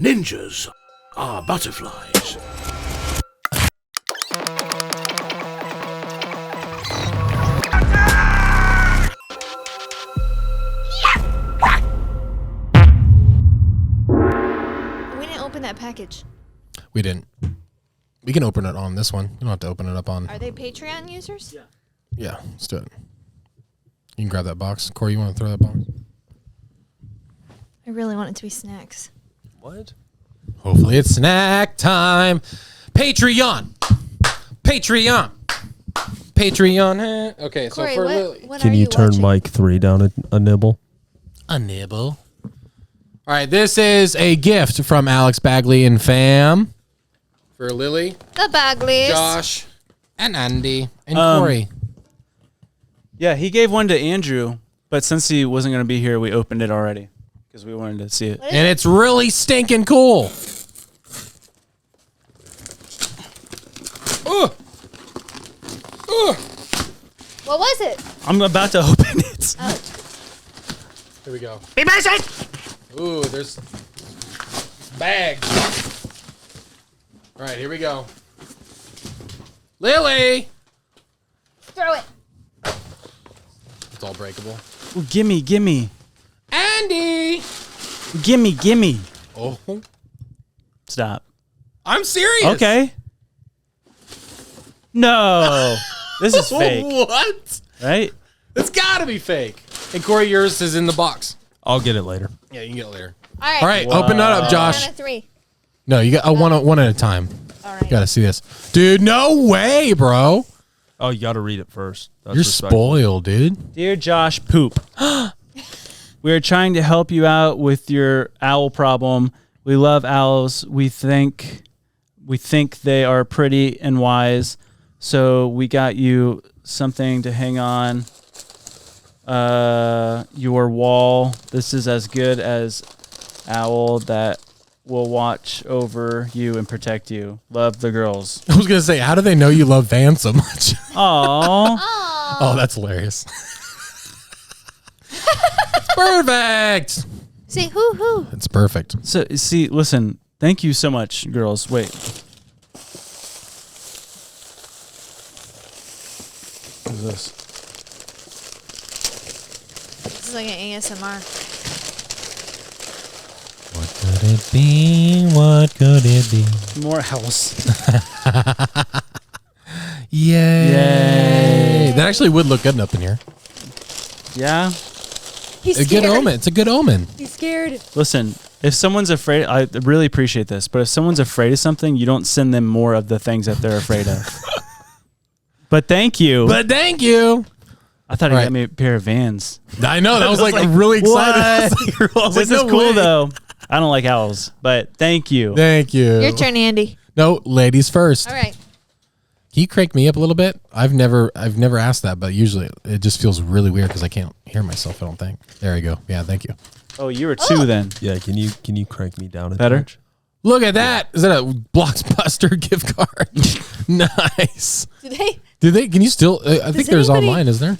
Ninjas are butterflies. We didn't open that package. We didn't. We can open it on this one. You don't have to open it up on. Are they Patreon users? Yeah. Yeah, let's do it. You can grab that box. Corey, you want to throw that box? I really want it to be snacks. What? Hopefully it's snack time. Patreon. Okay, so Corey, for Lily. what Can are you turn watching? mic 3 down a nibble? A nibble. All right, this is a gift from Alex Bagley and fam. For Lily, The Bagleys. Josh, and Andy, and Corey. Yeah, he gave one to Andrew, but since he wasn't going to be here, we opened it already because we wanted to see it. And it's really stinking cool. What was it? I'm about to open it. Here we go. Be patient. Ooh, there's bags. All right, here we go. Lily. Throw it. It's all breakable. Ooh, gimme. Andy. Gimme. Oh, Stop. I'm serious. Okay. No. This is fake, What? right? It's gotta be fake. And Corey, yours is in the box. I'll get it later. Yeah, you can get it later. All right. All right, open that up, Josh. Count of 3. No, you got one at a time. All right. Gotta see this, dude. No way, bro. Oh, you got to read it first. That's You're respectful. spoiled, dude. Dear Josh Poop, we are trying to help you out with your owl problem. We love owls. We think they are pretty and wise. So we got you something to hang on your wall. This is as good as owl that will watch over you and protect you. Love the girls. I was gonna say, how do they know you love Van so much? Aww. Oh, that's hilarious. It's perfect. See, who? It's perfect. So see, listen. Thank you so much, girls. Wait. What is this? This is like an ASMR. What could it be? What could it be? More house. Yay. That actually would look good up in here. Yeah. He's A scared. good omen. It's a good omen. He's scared. Listen, if someone's afraid, I really appreciate this, but if someone's afraid of something, you don't send them more of the things that they're afraid of. But thank you. But thank you. I thought he Right. got me a pair of Vans. I know. That was like really excited. I was like, This is no cool way. though. I don't like owls, but thank you. Thank you. Your turn, Andy. No, ladies first. All right. Can you crank me up a little bit? I've never asked that, but usually it just feels really weird because I can't hear myself. I don't think. There you go. Yeah, thank you. Oh, you were 2 then. Yeah, can you crank me down a Better? touch? Look at that. Is that a Blockbuster gift card? Nice. Do they? Can you still? I think there's anybody- online. Is there?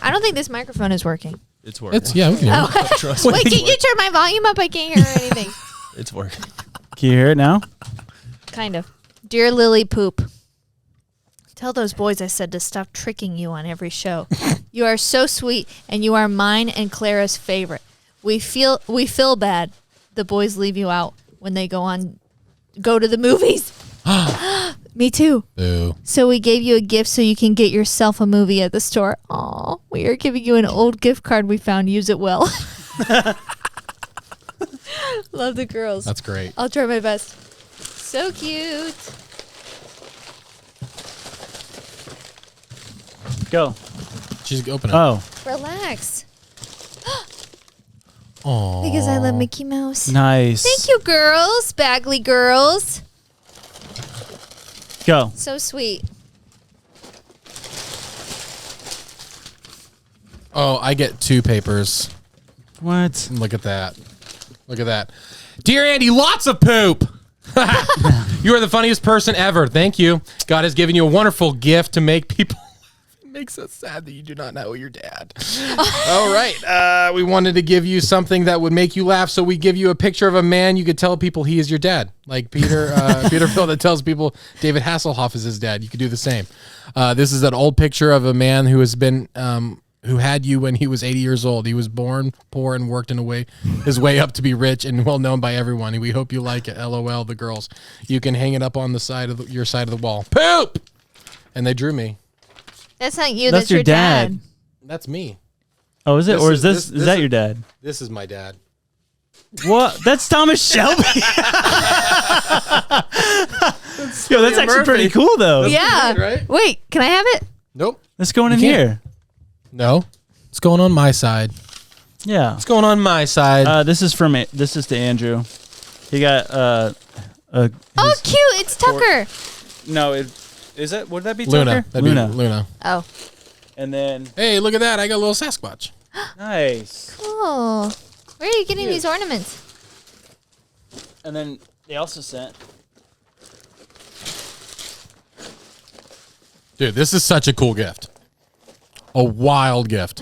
I don't think this microphone is working. It's working. It's yeah. We can hear it. Trust Wait, me. can you turn my volume up? I can't hear anything. It's working. Can you hear it now? Kind of. Dear Lily Poop, tell those boys I said to stop tricking you on every show. You are so sweet, and you are mine and Clara's favorite. We feel bad. The boys leave you out when they go to the movies. Me too. Boo. So we gave you a gift so you can get yourself a movie at the store. Aw, we are giving you an old gift card we found. Use it well. Love the girls. That's great. I'll try my best. So cute. Go. She's opening. Oh, Relax. Oh. Because I love Mickey Mouse. nice. Thank you, girls. Bagley girls. Go. So sweet. Oh, I get 2 papers. What? Look at that. Look at that. Dear Andy, lots of poop. You are the funniest person ever. Thank you. God has given you a wonderful gift to make people Makes us sad that you do not know your dad. All right. We wanted to give you something that would make you laugh, so we give you a picture of a man you could tell people he is your dad. Like Peter Phil that tells people David Hasselhoff is his dad. You could do the same. This is an old picture of a man who has been who had you when he was 80 years old. He was born poor and worked his way up to be rich and well known by everyone. We hope you like it. LOL, the girls. You can hang it up on the side of your side of the wall. Poop! And they drew me. That's not you. That's your dad. That's me. Oh, is it? Or is this is that your dad? This is my dad. What? That's Thomas Shelby. Yo, that's actually pretty cool, though. Yeah. Good, right? Wait, can I have it? Nope. Let's go in can't. here. No. It's going on my side. Yeah. It's going on my side. This is to Andrew. He got Oh, cute! It's Tucker. No, is that? Would that be Luna. Tucker? That'd be Luna. Oh, And then Hey, look at that! I got a little Sasquatch. nice. cool. Where are you getting these ornaments? And then they also sent. Dude, this is such a cool gift. A wild gift.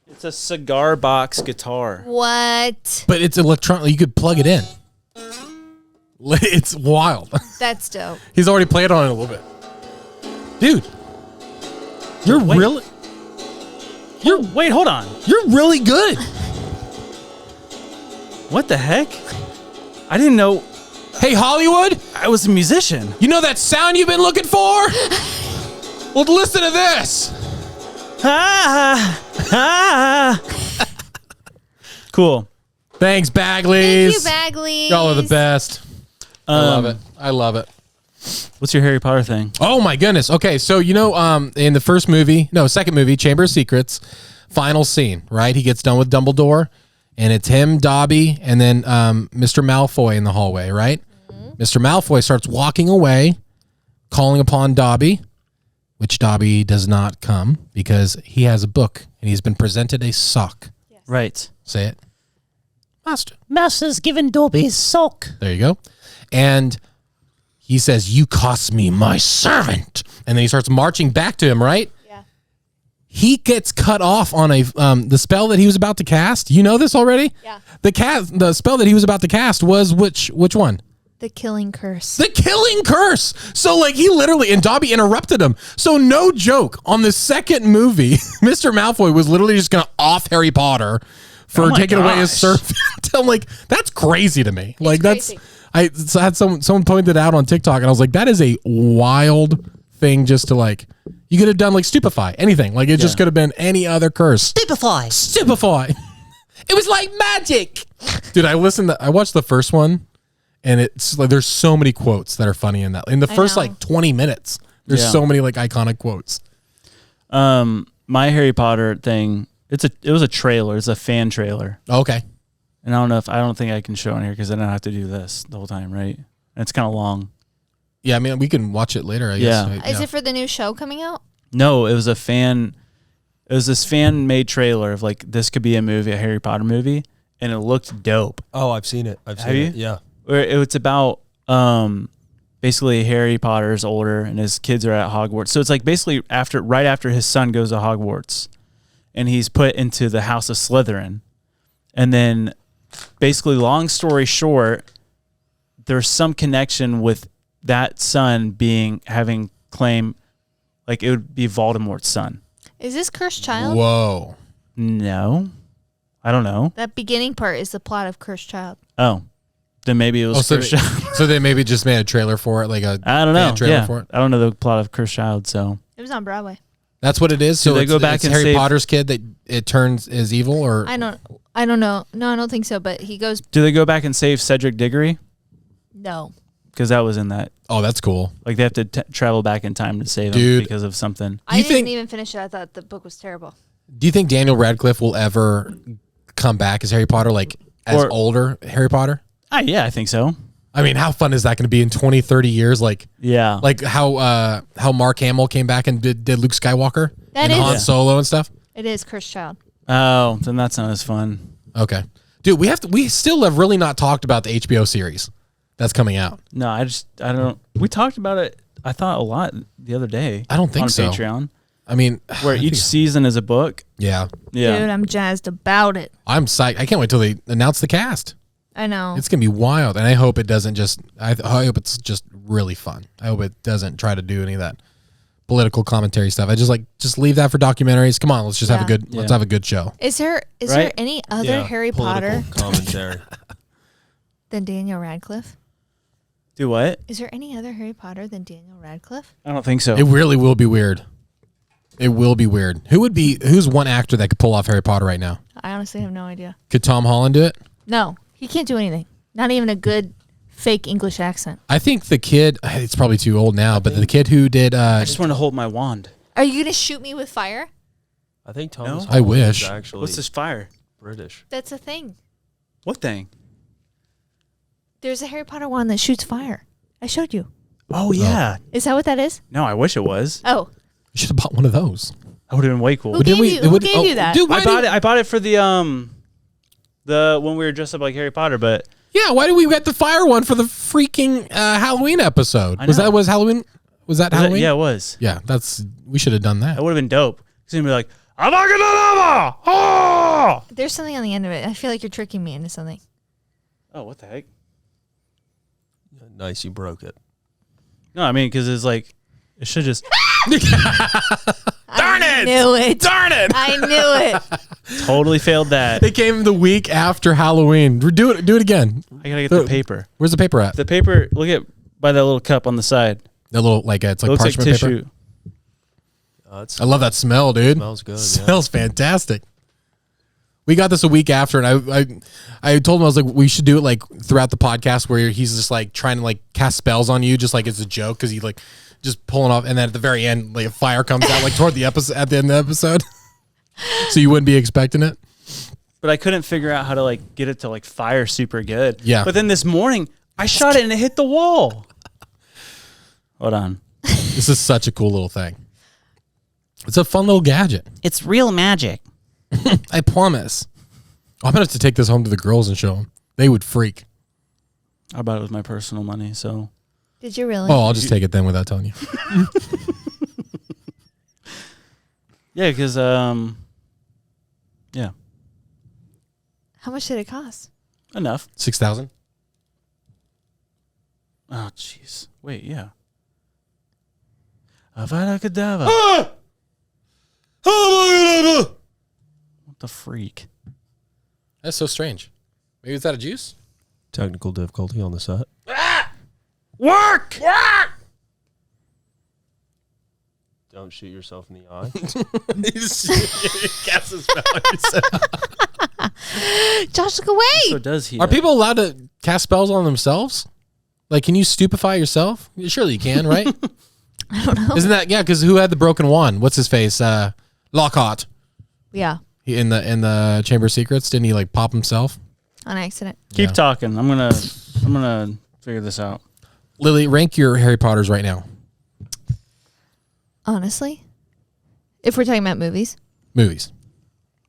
It's a cigar box guitar. What? But it's electronic. You could plug it in. It's wild. That's dope. He's already played on it a little bit. Dude, you're really Wait, hold on. you're really good. What the heck? I didn't know Hey, Hollywood, I was a musician. you know that sound you've been looking for? Well, listen to this. Cool. Thanks, Bagleys. Thank you, Bagley. Y'all are the best. I love it. I love it. What's your Harry Potter thing? Oh my goodness. Okay, so in the second movie, Chamber of Secrets, final scene, right? He gets done with Dumbledore, and it's him, Dobby, and then Mr. Malfoy in the hallway, right? Mr. Malfoy starts walking away, calling upon Dobby, which Dobby does not come because he has a book and he's been presented a sock. Right. Say it. Master. Master's given Dobby his sock. There you go. And he says, "You cost me my servant." And then he starts marching back to him, right? Yeah. He gets cut off on the spell that he was about to cast. You know this already? Yeah. The spell that he was about to cast was which one? The killing curse. The killing curse. So like he literally, and Dobby interrupted him. So no joke, on the second movie, Mr. Malfoy was literally just going to off Harry Potter for taking away his servant. I'm like, that's crazy to me. Like crazy. I had someone pointed out on TikTok, and I was like, that is a wild thing just to like, you could have done like stupefy, anything. Like it just could have been any other curse. Stupefy. It was like magic. Dude, I watched the first one, and it's like there's so many quotes that are funny in that. In the first like 20 minutes, there's so many like iconic quotes. My Harry Potter thing, it was a trailer. It's a fan trailer. Okay. And I don't think I can show on here because I don't have to do this the whole time, right? And it's kind of long. Yeah, I mean, we can watch it later, I guess. Yeah. Is it for the new show coming out? No, it was this fan made trailer of like, this could be a movie, a Harry Potter movie. And it looked dope. Oh, I've seen it. Have you? Yeah. Where it's about, basically Harry Potter's older and his kids are at Hogwarts. So it's like basically right after his son goes to Hogwarts and he's put into the House of Slytherin. And then basically, long story short, there's some connection with that son having claim, like it would be Voldemort's son. Is this Cursed Child? Whoa. No, I don't know. That beginning part is the plot of Cursed Child. Oh, then maybe it was Cursed Child. So they maybe just made a trailer for it, like a I don't know. fan trailer for it. I don't know the plot of Cursed Child, so It was on Broadway. That's what it is. Do So they go back it's and Harry save- Potter's kid that it turns is evil, or I don't know. No, I don't think so. But he goes, do they go back and save Cedric Diggory? no. Because that was in that. oh, that's cool. Like they have to travel back in time to save him Dude. because of something. I you didn't think- even finish it. I thought the book was terrible. Do you think Daniel Radcliffe will ever come back as Harry Potter, like as Or- older Harry Potter? Yeah, I think so. I mean, how fun is that going to be in 20, 30 years? Like Yeah. how Mark Hamill came back and did Luke Skywalker That and is- Han Yeah. Solo and stuff. It is Cursed Child. Oh, then that's not as fun. Okay, dude, we still have really not talked about the HBO series that's coming out. No, I don't. We talked about it I thought a lot the other day. I don't think on so. Patreon, I mean, where I each think- season is a book. Yeah. Yeah. Dude, I'm jazzed about it. I'm psyched. I can't wait till they announce the cast. I know. It's gonna be wild, and I hope it doesn't just. I hope it's just really fun. I hope it doesn't try to do any of that political commentary stuff. I just leave that for documentaries. Come on, let's just have a Yeah. good let's have a good show. Is there Right? any other Yeah, Harry political Potter commentary. than Daniel Radcliffe? Do what? Is there any other Harry Potter than Daniel Radcliffe? I don't think so. It really will be weird. It will be weird. Who's one actor that could pull off Harry Potter right now? I honestly have no idea. Could Tom Holland do it? No, he can't do anything. Not even a good fake English accent. I think the kid. It's probably too old now, but the kid who did. I just want to hold my wand. Are you gonna shoot me with fire? I think Thomas No? I Holland wish. is actually What's this fire? British. That's a thing. What thing? There's a Harry Potter wand that shoots fire. I showed you. Oh yeah. Is that what that is? No, I wish it was. Oh, You should have bought one of those. That would have been way cool. Who gave you- who gave you that? Dude, why I bought it for the when we were dressed up like Harry Potter, but Yeah, why did we get the fire one for the freaking Halloween episode? I Was know. that Halloween? Was that Halloween? yeah, it was. Yeah, we should have done that. That would have been dope. Cause he'd be like, oh! there's something on the end of it. I feel like you're tricking me into something. Oh, what the heck? Nice, you broke it. No, I mean, because it's like, it should just Darn it! Knew it. Darn it! I knew it. totally failed that. It came the week after Halloween. Do it again. I gotta get the paper. Where's the paper at? The paper, look at by that little cup on the side. The little it's It like looks like parchment tissue. paper. It's I love that smell, dude. smells good. Yeah. Smells fantastic. We got this a week after, and I told him, I was like, we should do it like throughout the podcast where he's just like trying to like cast spells on you, just like it's a joke, because he like just pulling off, and then at the very end, like a fire comes out like toward the episode at the end of the episode, so you wouldn't be expecting it. But I couldn't figure out how to like get it to like fire super good. Yeah. But then this morning, I shot it and it hit the wall. Hold on. This is such a cool little thing. It's a fun little gadget. It's real magic. I promise. I'm gonna have to take this home to the girls and show them. They would freak. I bought it with my personal money, so Did you really? Oh, I'll just take it then without telling you. yeah, because yeah, How much did it cost? enough. 6,000. Oh, jeez. Wait, yeah. Avada Kedavra. What the freak? That's so strange. Maybe is that a juice? Technical difficulty on the set. Work! Don't shoot yourself in the eye. Josh, look away. So does he? Are people allowed to cast spells on themselves? Like, can you stupefy yourself? Surely you can, right? I don't know. Isn't that because who had the broken wand? What's his face? Lockhart. Yeah, In the Chamber of Secrets, didn't he like pop himself? on accident. Keep Yeah. talking. I'm gonna figure this out. Lily, rank your Harry Potters right now. Honestly, if we're talking about movies, Movies.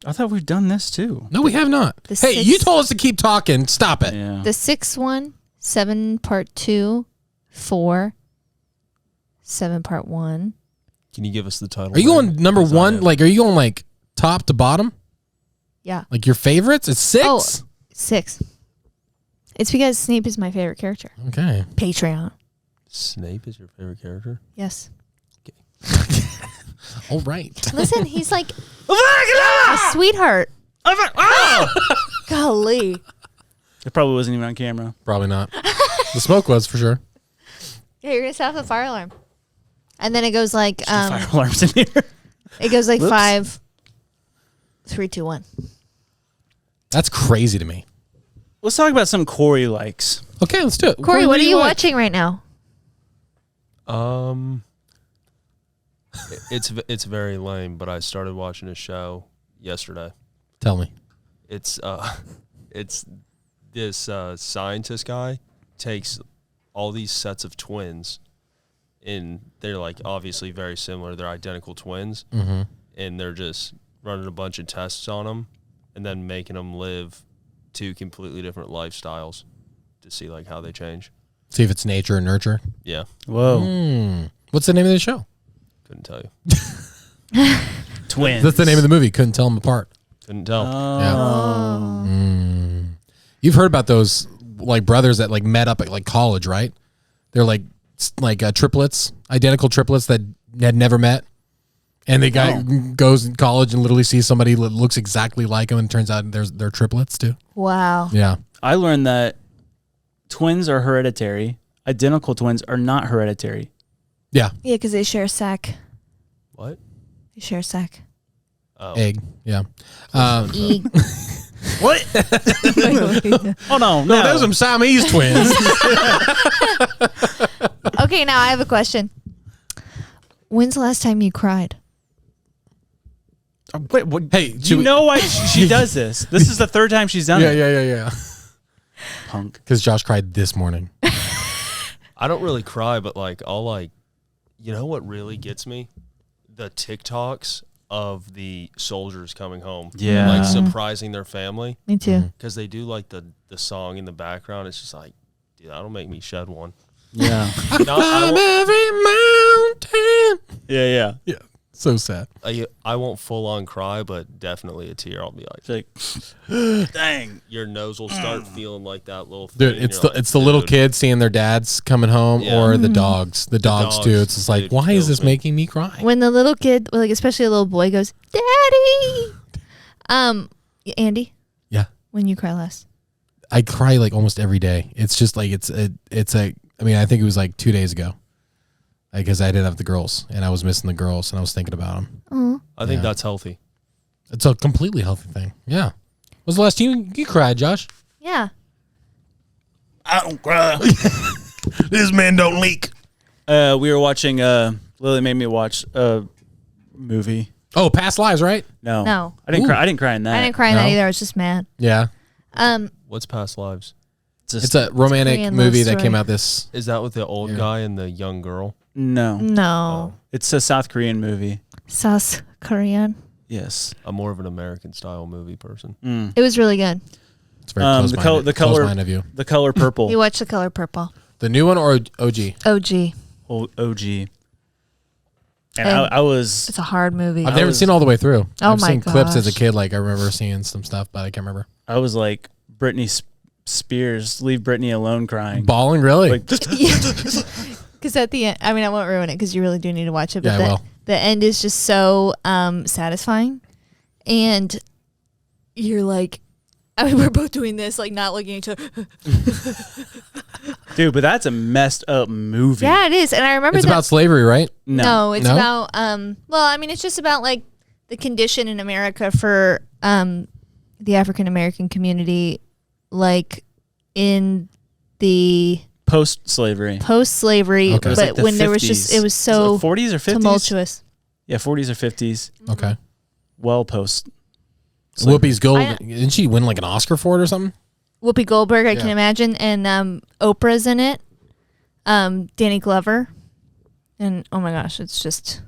I thought we've done this too. No, we have not. The Hey, six- you told us to keep talking. Stop it. Yeah. the 6th one, 7 part 2, 4, 7 part 1. Can you give us the title? Are you again? going number 'Cause I one? have- Like, are you going like top to bottom? Yeah, Like your favorites? It's 6? Oh. 6. It's because Snape is my favorite character. Okay. Patreon. Snape is your favorite character? Yes. All right. Listen, he's like a sweetheart. Golly. It probably wasn't even on camera. Probably not. The smoke was for sure. Yeah, you're gonna set off the fire alarm, and then it goes like Fire alarms in here. it goes like Whoops. 5, 3, 2, 1. That's crazy to me. Let's talk about some Corey likes. Okay, let's do it. Corey, what are do you like? watching right now? It's very lame, but I started watching a show yesterday. Tell me. It's this scientist guy takes all these sets of twins, and they're like obviously very similar. They're identical twins, and they're just running a bunch of tests on them, and then making them live two completely different lifestyles to see like how they change. See if it's nature or nurture. Yeah, Whoa. What's the name of the show? couldn't tell you. Twins. That's the name of the movie. Couldn't tell them apart. Couldn't tell. Yeah. You've heard about those like brothers that like met up at like college, right? They're like triplets, identical triplets that had never met. And the guy goes in college and literally sees somebody that looks exactly like him, and it turns out they're triplets too. Wow. Yeah. I learned that twins are hereditary. Identical twins are not hereditary. Yeah. Yeah, because they share a sack. What? They share a sack. Oh. Egg. Yeah. Egg. What? Oh, no. No, those are some Siamese twins. Okay, now I have a question. When's the last time you cried? Wait, what? Hey, Do you know why she does this? This is the third time she's done it. Yeah. Punk. Because Josh cried this morning. I don't really cry, but like I'll like, you know what really gets me? The TikToks of the soldiers coming home. Yeah. Like surprising their family. Me too. Because they do like the song in the background. It's just like, dude, that'll make me shed one. Yeah. No, Climb every mountain. Yeah. Yeah. So sad. I won't full on cry, but definitely a tear. I'll be like, It's like, dang. your nose will start feeling like that little thing. Dude, it's the little kids seeing their dads coming home, Yeah. or the dogs. The dogs too. dogs, It's just like, dude, why is kills this me. making me cry? When the little kid, like especially a little boy, goes, "Daddy," Andy, Yeah. when you cry last? I cry like almost every day. It's just like I mean, I think it was like 2 days ago, because I didn't have the girls and I was missing the girls and I was thinking about them. Oh, I think Yeah. that's healthy. It's a completely healthy thing. Yeah. When's the last time you cried, Josh? yeah. I don't cry. This man don't leak. We were watching, Lily made me watch a movie. Oh, Past Lives, right? No. I didn't cry. I didn't cry in that. I didn't cry in that No? either. I was just mad. Yeah. What's Past Lives? It's a romantic Korean movie love that came story. out this. Is that with the old Yeah. guy and the young girl? No. No. It's a South Korean movie. South Korean. Yes. I'm more of an American style movie person. It was really good. It's very close-minded. the color Close-minded of you. The color purple. You watched The Color Purple. The new one or OG? OG. OG. And And I was It's a hard movie. I've never seen all the way through. Oh I've my seen clips as a gosh. kid. Like I remember seeing some stuff, but I can't remember. I was like Britney Spears, leave Britney alone crying. Balling, really? Like Because at the end, I mean, I won't ruin it because you really do need to watch it. But Yeah, I will. the end is just so satisfying. And you're like, I mean, we're both doing this, like not looking at each other. dude, but that's a messed up movie. Yeah, it is. And I remember It's that. about slavery, right? No, it's No? about well, I mean, it's just about like the condition in America for the African American community, like in the Post slavery. post-slavery, Okay. It was but like the when there was just 50s. it was so 40s or 50s? tumultuous. Yeah, 40s or 50s. Okay. Well post. Whoopi's gold. I- Didn't she win like an Oscar for it or something? Whoopi Goldberg, I can Yeah. imagine, and Oprah's in it. Danny Glover, and oh my gosh, it's just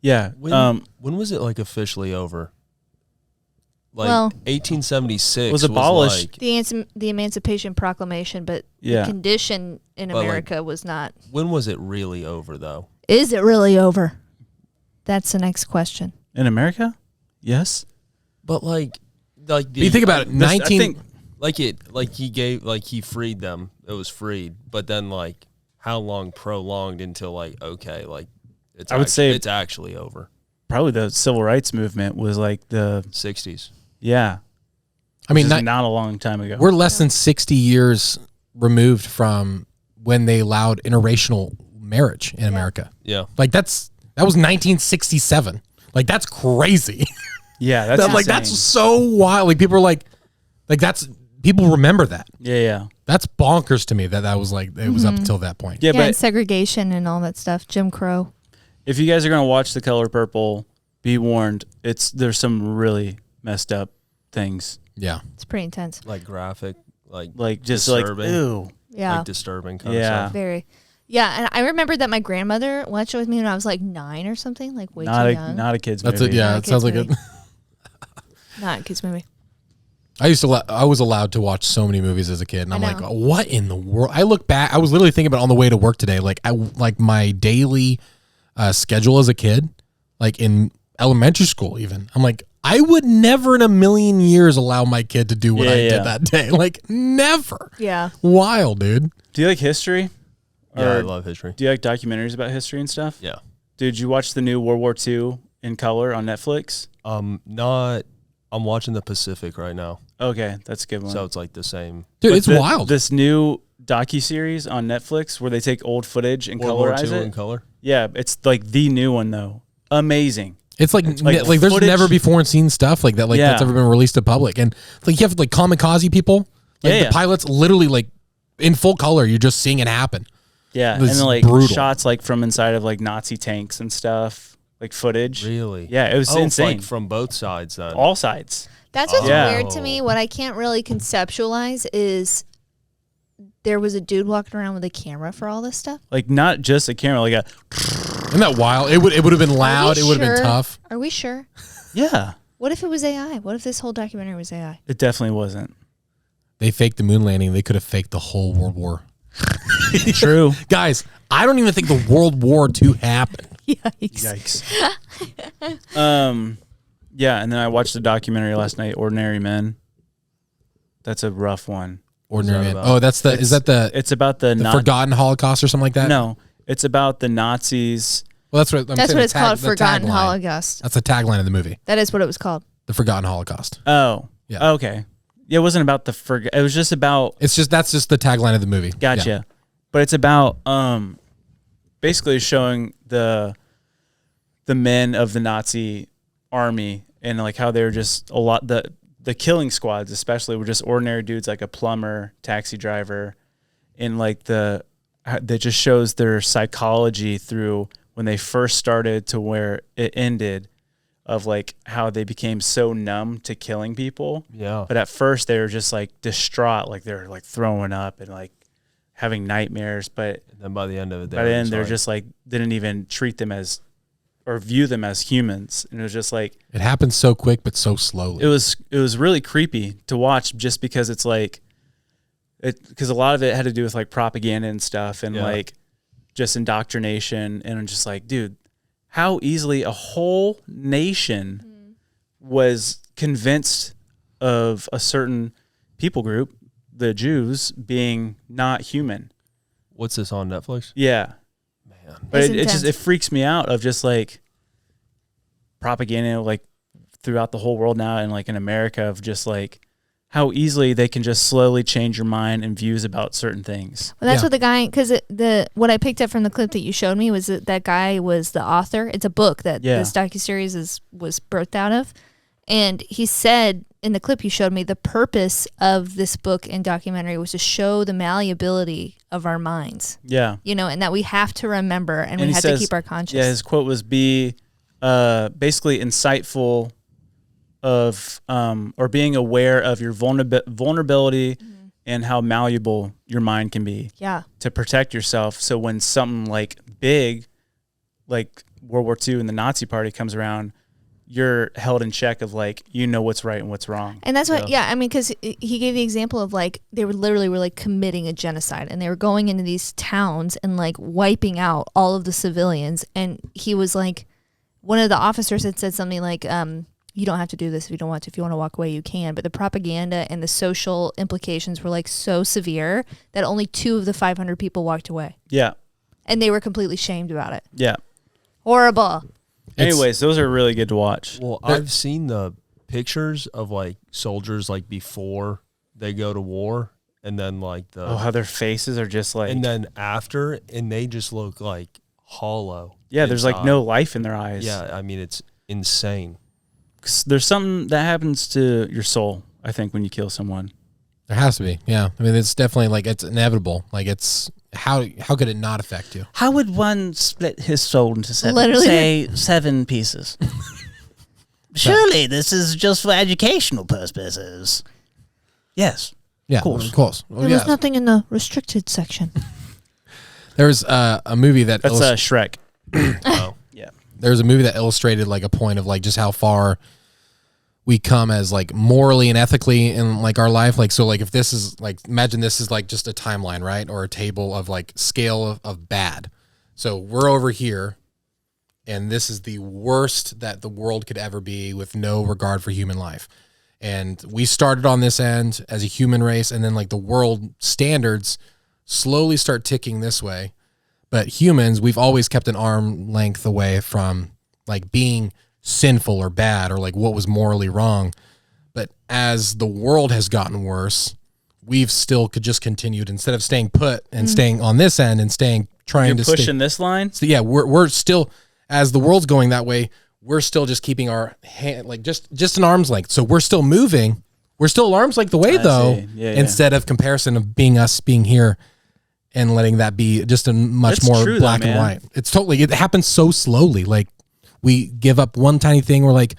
Yeah. When was it like officially over? Like Well- 1876 Was abolished. like, the Emancipation Proclamation, but Yeah. the condition in But, like- America was not. when was it really over though? Is it really over? That's the next question. in America? Yes. But like You think about it. This- I 19. think- he freed them. It was freed, but then like how long prolonged until like okay, like it's I would say- it's actually over. Probably the civil rights movement was like the 60s. yeah. I mean, Which is not, not a long time ago. we're less than 60 years removed from when they allowed interracial marriage in America. Yeah. Like that was 1967. Like that's crazy. yeah, that's Like insane. that's so wild. Like people are like that's people remember that. yeah. That's bonkers to me that was like it was up until that point. Yeah, Yeah, and but segregation and all that stuff. Jim Crow. if you guys are gonna watch The Color Purple, be warned. There's some really messed up things. Yeah. It's pretty intense. Like graphic, Like just disturbing, like ew. Yeah, like disturbing kind Yeah. of stuff. very. Yeah, and I remember that my grandmother watched it with me when I was like 9 or something, like way Not too a young. not a kid's That's movie. it. Yeah. Not a It sounds like kid's it. Not a kids movie. I was allowed to watch so many movies as a kid, and I'm like, know. what in the world? I look back. I was literally thinking about it on the way to work today. Like my daily schedule as a kid, like in elementary school, even. I'm like, I would never in a million years allow my kid to do what I did that day. Like, never. Yeah. Wild, dude. Do you like history? Yeah, I Or love history. do you like documentaries about history and stuff? Yeah. Did you watch the new World War II in color on Netflix? I'm watching the Pacific right now, Okay, that's a good one. so it's like the same. Dude, But it's wild. This new docuseries on Netflix where they take old footage and World War colorize II it. in color. Yeah, it's like the new one though. Amazing. It's like like there's footage- never before seen stuff like that, like that's Yeah. ever been released to public. And like you have like kamikaze people, like Yeah. the pilots literally like in full color, you're just seeing it happen. Yeah, This and then like brutal. shots like from inside of like Nazi tanks and stuff, like footage. Really? Yeah, it was Oh, insane. like from both sides then. All sides. That's what's Yeah. weird to me. What I can't really conceptualize is there was a dude walking around with a camera for all this stuff. Like not just a camera, like a Isn't that wild? It would have been loud. It would have been tough. Are we sure? yeah. What if it was AI? What if this whole documentary was AI? It definitely wasn't. They faked the moon landing. They could have faked the whole World War. True. Guys, I don't even think the World War II happened. Yikes. Yikes. Yeah, and then I watched the documentary last night, Ordinary Men. That's a rough one. Ordinary that man. about? Oh, that's the. Is that the It's about the Forgotten Holocaust or something like that? No, it's about the Nazis. Well, that's what. I'm That's saying, what the it's called, the Forgotten tagline. Holocaust. That's the tagline of the movie. That is what it was called. The Forgotten Holocaust. Oh. Yeah. Okay. Yeah, it wasn't about the it was just about That's just the tagline of the movie. gotcha. Yeah. But it's about basically showing the men of the Nazi army and like how they were just a lot the killing squads especially were just ordinary dudes like a plumber, taxi driver, and like that just shows their psychology through when they first started to where it ended, of like how they became so numb to killing people. Yeah. But at first they were just like distraught, like they're like throwing up and like having nightmares. But And then by the end of it, by the end they're just like didn't even treat them as or view them as humans. And it was just like It happened so quick, but so slowly. it was really creepy to watch just because it's like because a lot of it had to do with like propaganda and stuff and Yeah. like just indoctrination. And I'm just like, dude, how easily a whole nation was convinced of a certain people group, the Jews, being not human. What's this on Netflix? Yeah. Man. But It's it just intense. it freaks me out of just like propaganda like throughout the whole world now and like in America of just like how easily they can just slowly change your mind and views about certain things. Well, that's Yeah. what the guy, because what I picked up from the clip that you showed me was that guy was the author. It's a book that Yeah. this docuseries was birthed out of. And he said in the clip you showed me, the purpose of this book and documentary was to show the malleability of our minds, Yeah. and that we have to remember and we he have says- to keep our conscious. Yeah, his quote was be basically insightful of or being aware of your vulnerability and how malleable your mind can be Yeah. to protect yourself. So when something like big, like World War II and the Nazi Party comes around, you're held in check of like, what's right and what's wrong. And that's what, I mean, because he gave the example of like they were like committing a genocide and they were going into these towns and like wiping out all of the civilians. And he was like, one of the officers had said something like, you don't have to do this if you don't want to. If you want to walk away, you can. But the propaganda and the social implications were like so severe that only 2 of the 500 people walked away. Yeah. And they were completely shamed about it. Yeah. Horrible. Anyways, those are really good to watch. Well, I've seen the pictures of like soldiers like before they go to war, and then like Oh, how their faces are just like, and then after, and they just look like hollow. yeah, there's like inside. no life in their eyes. Yeah, I mean it's insane. 'Cause there's something that happens to your soul, I think, when you kill someone. There has to be. Yeah. I mean, it's definitely like it's inevitable. Like it's how could it not affect you? How would one split his soul into seven? Literally. Say 7 pieces. Surely this is just for educational purposes. Yes. Yeah. course. Of course. Well, There yeah. was nothing in the restricted section. There's a movie that That's Shrek. Oh, Yeah. there's a movie that illustrated like a point of like just how far we come as like morally and ethically in like our life. Like, so like if this is like, imagine this is like just a timeline, right? Or a table of like scale of bad. So we're over here and this is the worst that the world could ever be with no regard for human life. And we started on this end as a human race, and then like the world standards slowly start ticking this way. But humans, we've always kept an arm length away from like being sinful or bad or like what was morally wrong. But as the world has gotten worse, we've still could just continued instead of staying put and staying on this end and trying to pushing this line. So yeah, we're still, as the world's going that way, we're still just keeping our hand like just an arm's length. So we're still moving. We're still arm's length away though. Yeah, instead of comparison of being us being here and letting that be just a much That's more true, black though, and man. white. It's totally, it happens so slowly. Like we give up one tiny thing. We're like,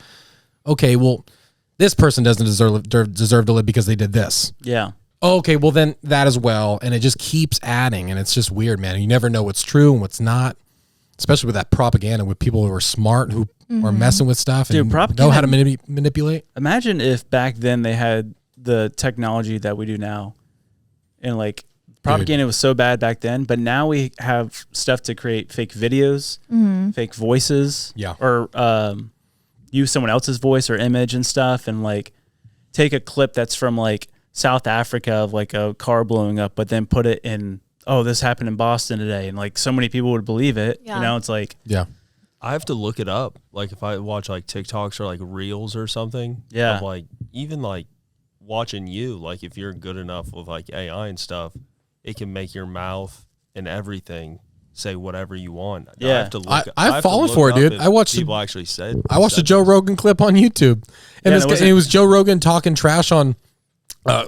okay, well, this person doesn't deserve to live because they did this. Yeah. Oh, okay, well then that as well. And it just keeps adding, and it's just weird, man. You never know what's true and what's not, especially with that propaganda with people who are smart, who are messing with stuff and Dude, know how to manipulate. Imagine if back then they had the technology that we do now, and like propaganda was so bad back then, but now we have stuff to create fake videos, fake voices, or use someone else's voice or image and stuff, and like take a clip that's from like South Africa of like a car blowing up, but then put it in, oh, this happened in Boston today, and like so many people would believe it. Yeah. You know, it's like, I have to look it up. Like if I watch like TikToks or like reels or something, Yeah. of like even like watching you, like if you're good enough with like AI and stuff, it can make your mouth and everything say whatever you want. I Yeah. have to look. I've fallen for it, dude. I watched people actually said. I watched a Joe Rogan clip on YouTube, and Yeah, it was Joe Rogan talking trash on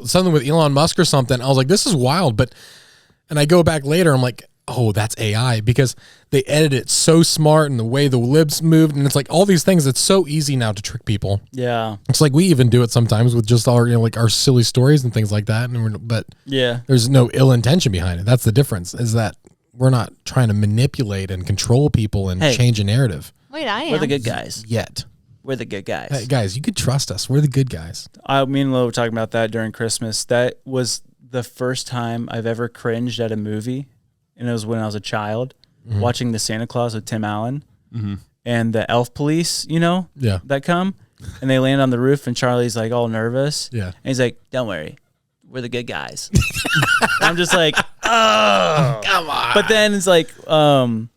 something with Elon Musk or something. I was like, this is wild. And I go back later, I'm like, oh, that's AI, because they edit it so smart and the way the lips moved, and it's like all these things. It's so easy now to trick people. yeah, It's like we even do it sometimes with just our like our silly stories and things like that. But yeah. there's no ill intention behind it. That's the difference. Is that we're not trying to manipulate and control people and Hey. change a narrative Wait, I am. We're the good guys. yet. We're the good guys. Hey, guys, you could trust us. We're the good guys. Me and Lo were talking about that during Christmas. That was the first time I've ever cringed at a movie, and it was when I was a child watching the Santa Claus with Tim Allen and the elf police, you know, Yeah. that come, and they land on the roof, and Charlie's like all nervous. Yeah. And he's like, "Don't worry, we're the good guys." I'm just like, oh, come on. But then it's like, what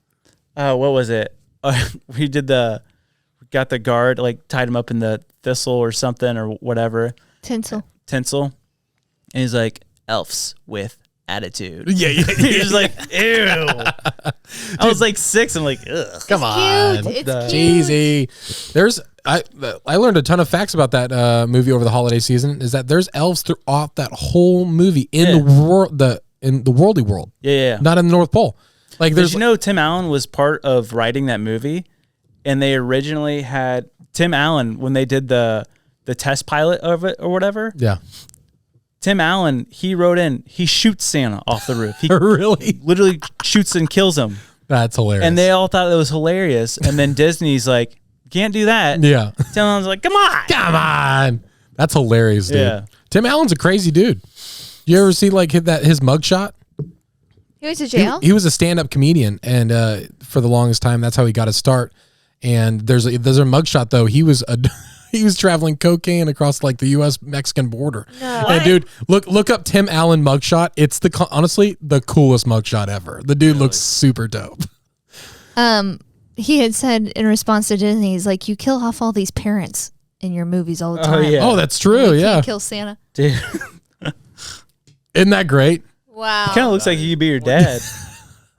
was it? We got the guard, like tied him up in the thistle or something or whatever. Tinsel. Tinsel. And he's like, elves with attitude. Yeah. He was like, ew. I was like 6. I'm like, ugh. Come on. Cute. It's cute. Easy. I learned a ton of facts about that movie over the holiday season. Is that there's elves throughout that whole movie in the worldly world. Yeah. Not in the North Pole. Like Did there's you know Tim Allen was part of writing that movie? And they originally had Tim Allen, when they did the test pilot of it or whatever. Yeah. Tim Allen, he wrote in, he shoots Santa off the roof. He Really? literally shoots and kills him. That's hilarious. And they all thought it was hilarious. And then Disney's like, can't do that. Yeah. Tim Allen's like, come on. Come on. That's hilarious, dude. Yeah. Tim Allen's a crazy dude. You ever see like his mugshot? He went to jail? He was a stand-up comedian, and for the longest time, that's how he got his start. And there's a mugshot though. He was traveling cocaine across like the U.S. Mexican border. No. And dude, look up Tim Allen mugshot. It's honestly the coolest mugshot ever. The dude looks super dope. He had said in response to Disney, he's like, you kill off all these parents in your movies all the time. yeah. Oh, that's true. You Yeah, can't kill Santa. Dude, isn't that great? Wow. kind of looks like he could be your dad.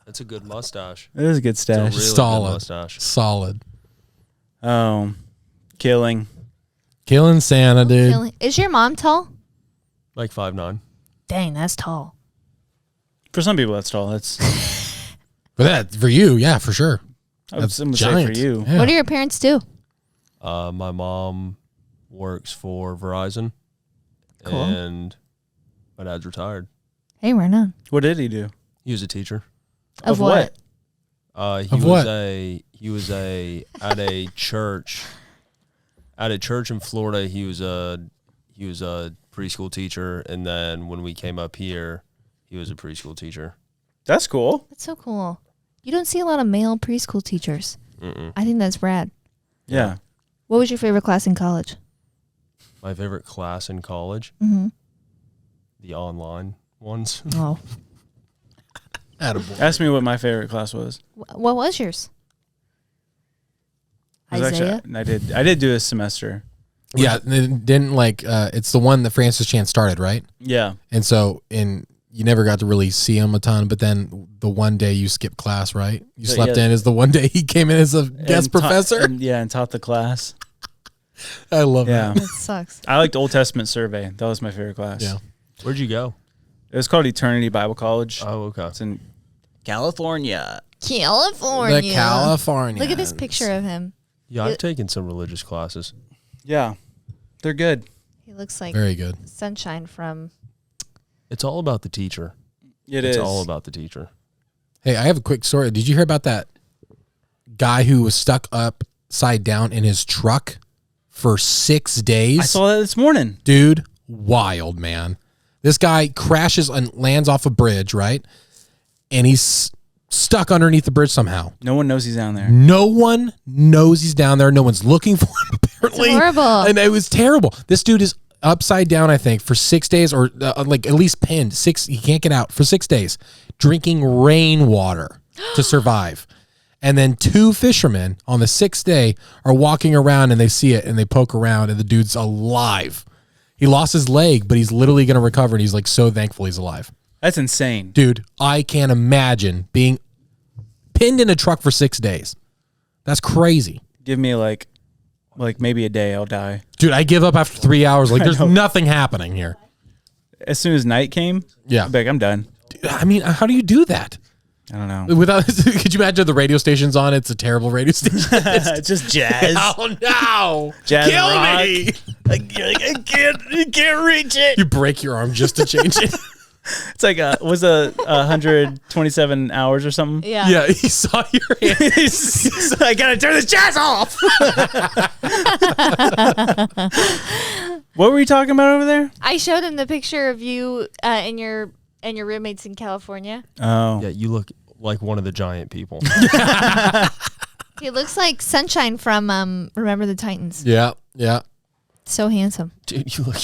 That's a good mustache. It is a good It's a stash. really Solid. good mustache. Solid. Killing. Killing Santa, dude. Is your mom tall? Like 5'9". Dang, that's tall. For some people, that's tall. That's For you, yeah, for sure. I would That's say giant. for you. Yeah. What do your parents do? My mom works for Verizon, Cool. and my dad's retired. Hey, right on. What did he do? He was a teacher. Of what? Of what? He was at a church At a church in Florida, he was a preschool teacher, and then when we came up here, he was a preschool teacher. That's cool. That's so cool. You don't see a lot of male preschool teachers. Mm-mm. I think that's rad. Yeah. What was your favorite class in college? My favorite class in college, Mm-hmm. the online ones. Oh. Attaboy. Ask me what my favorite class was. What was yours? It was Isaiah? actually, I did do a semester. Yeah, it didn't like it's the one that Francis Chan started, right? Yeah. And so you never got to really see him a ton, but then the one day you skipped class, right? You So, slept yeah. in is the one day he came in as a guest And taught- professor. and taught the class. I love Yeah. That sucks. I liked Old Testament survey. That was my favorite class. Yeah. Where'd you go? It was called Eternity Bible College. Oh, okay. It's in California. California. The California. Look at this picture of him. Yeah, I've taken some religious classes. yeah. They're good. He looks like Very good. sunshine from. It's all about the teacher. It's It's all about the teacher. Hey, I have a quick story. Did you hear about that guy who was stuck upside down in his truck for 6 days? I saw that this morning. Dude, wild, man. This guy crashes and lands off a bridge, right? And he's stuck underneath the bridge somehow. No one knows he's down there. No one knows he's down there. No one's looking for him, apparently. It's horrible. And it was terrible. This dude is upside down, I think, for 6 days, or like at least pinned. He can't get out for 6 days, drinking rainwater to survive. And then 2 fishermen on the 6th day are walking around and they see it and they poke around and the dude's alive. He lost his leg, but he's literally going to recover. And he's like so thankful he's alive. That's insane. Dude, I can't imagine being pinned in a truck for 6 days. That's crazy. Give me like maybe a day, I'll die. Dude, I give up after 3 hours. Like, I there's know. nothing happening here. As soon as night came, Yeah. I'd be like, I'm done. Dude, I mean, how do you do that? I don't know. Without, could you imagine the radio station's on? It's a terrible radio station. It's just jazz. Oh no! Jazz Kill rock. me! I can't reach it. You break your arm just to change it. It's like was 127 hours or something. Yeah. Yeah, he saw your hand. I gotta turn this jazz off. What were you talking about over there? I showed him the picture of you and your roommates in California. Oh, Yeah, you look like one of the giant people. He looks like Sunshine from Remember the Titans. Yeah, yeah. So handsome. Dude, you look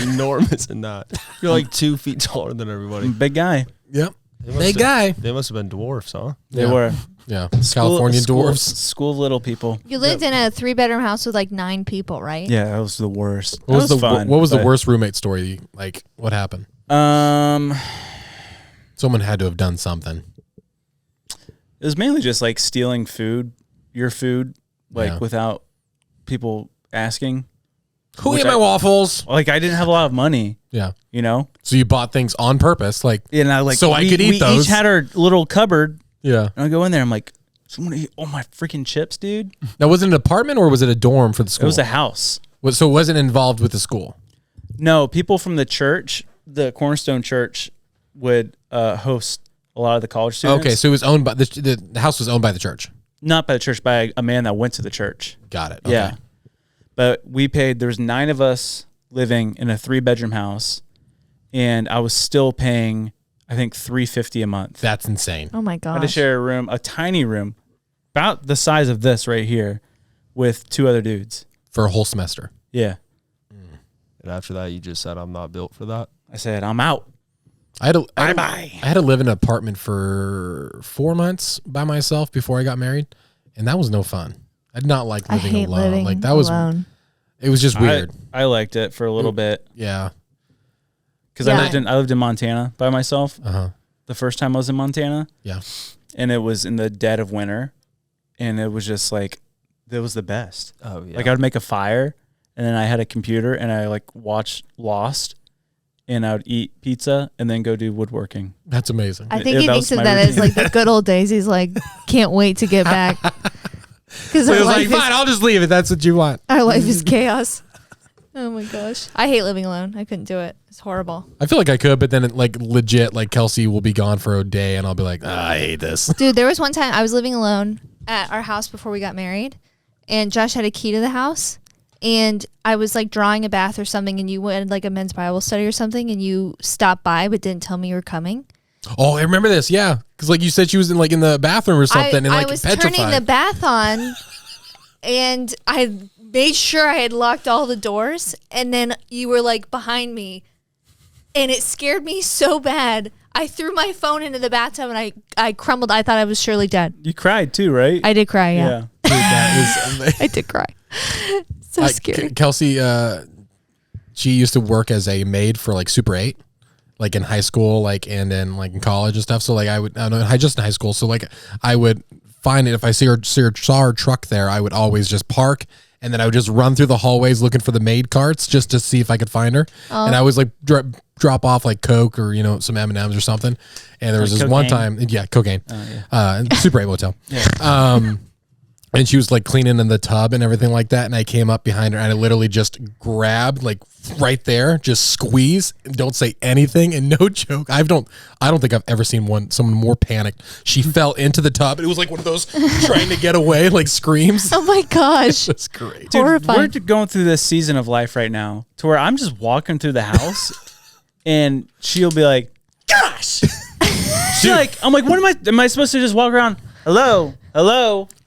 enormous in that. You're like 2 feet taller than everybody. big guy. Yep. They must Big have- guy. They must have been dwarfs, huh? They Yeah. were Yeah. California dwarfs. School of little people. You lived in a 3-bedroom house with like 9 people, right? Yeah, that was the worst. What was, That the fun, what was the but- worst roommate story? Like, what happened? Someone had to have done something. It was mainly just like stealing your food, like Yeah. without people asking. Who Which ate my waffles? Like I didn't have a lot of money, Yeah. you know. So you bought things on purpose, like And I like So I could eat we those. each had our little cupboard, yeah. and I go in there. I'm like, someone eat all my freaking chips, dude. Now, was it an apartment or was it a dorm for the It school? was a house. So it wasn't involved with the school. No, people from the church, the Cornerstone Church, would host a lot of the college students. Okay, so it was owned by the house was owned by the church. Not by the church, by a man that went to the church. Got it. Okay. Yeah. But we paid, there was 9 of us living in a 3-bedroom house, and I was still paying, I think, $350 a month. That's insane. Oh my I had gosh. to share a room, a tiny room, about the size of this right here, with 2 other dudes. For a whole semester. Yeah. And after that, you just said, I'm not built for that. I said, I'm out. I had to Bye-bye. I had to live in an apartment for 4 months by myself before I got married, and that was no fun. I did not like I living hate alone. living Like that was alone. it was just weird. I liked it for a little bit Yeah. because Yeah. I lived in Montana by myself. Uh-huh. The first time I was in Montana, Yeah. and it was in the dead of winter, and it was just like, it was the best. Oh, yeah. Like I would make a fire, and then I had a computer, and I like watched Lost, and I would eat pizza, and then go do woodworking. That's amazing. I think Yeah, he that thinks was of my that as routine. like the good old days. He's like, can't wait to get back. Because So he our, was like, life fine, I'll just leave it. That's what you want. our life is chaos. Oh my gosh. I hate living alone. I couldn't do it. It's horrible. I feel like I could, but then like legit, like Kelsey will be gone for a day, and I'll be like, I hate this. Dude, there was one time I was living alone at our house before we got married, and Josh had a key to the house, and I was like drawing a bath or something, and you went like a men's Bible study or something, and you stopped by but didn't tell me you were coming. Oh, I remember this. Yeah, because like you said, she was in the bathroom or something, and like I was petrified. turning the bath on, and I made sure I had locked all the doors, and then you were like behind me, and it scared me so bad. I threw my phone into the bathtub and I crumbled. I thought I was surely dead. You cried too, right? I did cry, yeah. Dude, that is amazing. I did cry. So scary. Kelsey, she used to work as a maid for like Super 8, like in high school, like and then like in college and stuff. So like I don't know, just in high school. So like I would find it if I saw her truck there, I would always just park. And then I would just run through the hallways looking for the maid carts just to see if I could find her. Oh. And I was like drop off like Coke or some M&Ms or something. And there was this one time, cocaine, Super 8 motel. Yeah. And she was like cleaning in the tub and everything like that. And I came up behind her and I literally just grabbed like right there, just squeeze, and don't say anything. And no joke, I don't think I've ever seen someone more panicked. She fell into the tub. It was like one of those trying to get away, like screams. Oh my gosh. That's great. Dude, horrifying. we're going through this season of life right now to where I'm just walking through the house and she'll be like, gosh. I'm like, what am I supposed to just walk around? Hello,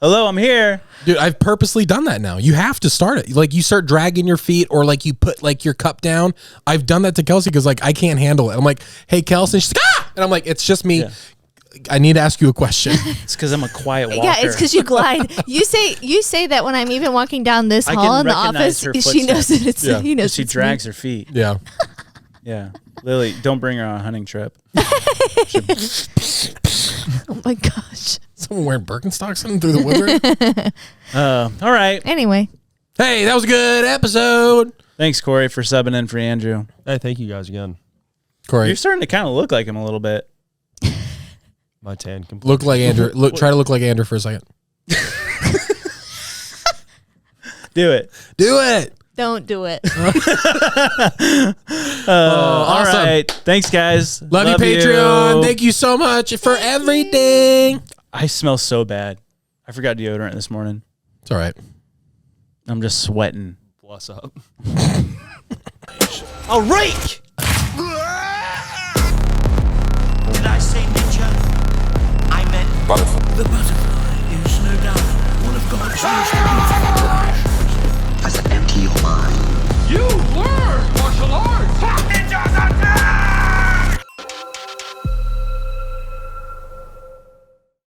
I'm here. Dude, I've purposely done that now. You have to start it. Like you start dragging your feet or like you put like your cup down. I've done that to Kelsey because like I can't handle it. I'm like, hey, Kelsey. And she's like, ah! And I'm like, it's just me. Yeah. I need to ask you a question. It's because I'm a quiet walker. Yeah, it's because you glide. You say that when I'm even walking down this hall in the office, she knows that it's he knows she drags her feet. Yeah. Yeah. Lily, don't bring her on a hunting trip. Oh my gosh. Someone wearing Birkenstocks through the woodwork. All right. Anyway. Hey, that was a good episode. Thanks, Corey, for subbing in for Andrew. Hey, thank you guys again. Corey, you're starting to kind of look like him a little bit. My tan completely. Look like Andrew. Try to look like Andrew for a second. Do it. Do it. Don't do it. Awesome. All right. Thanks, guys. Love you, Patreon. Thank you so much for everything. I smell so bad. I forgot deodorant this morning. It's all right. I'm just sweating. Bless up. A rake! Did I say ninja? I meant butterfly. The butterfly is no doubt one of God's most beautiful creations. As an empty your mind. You learn martial arts!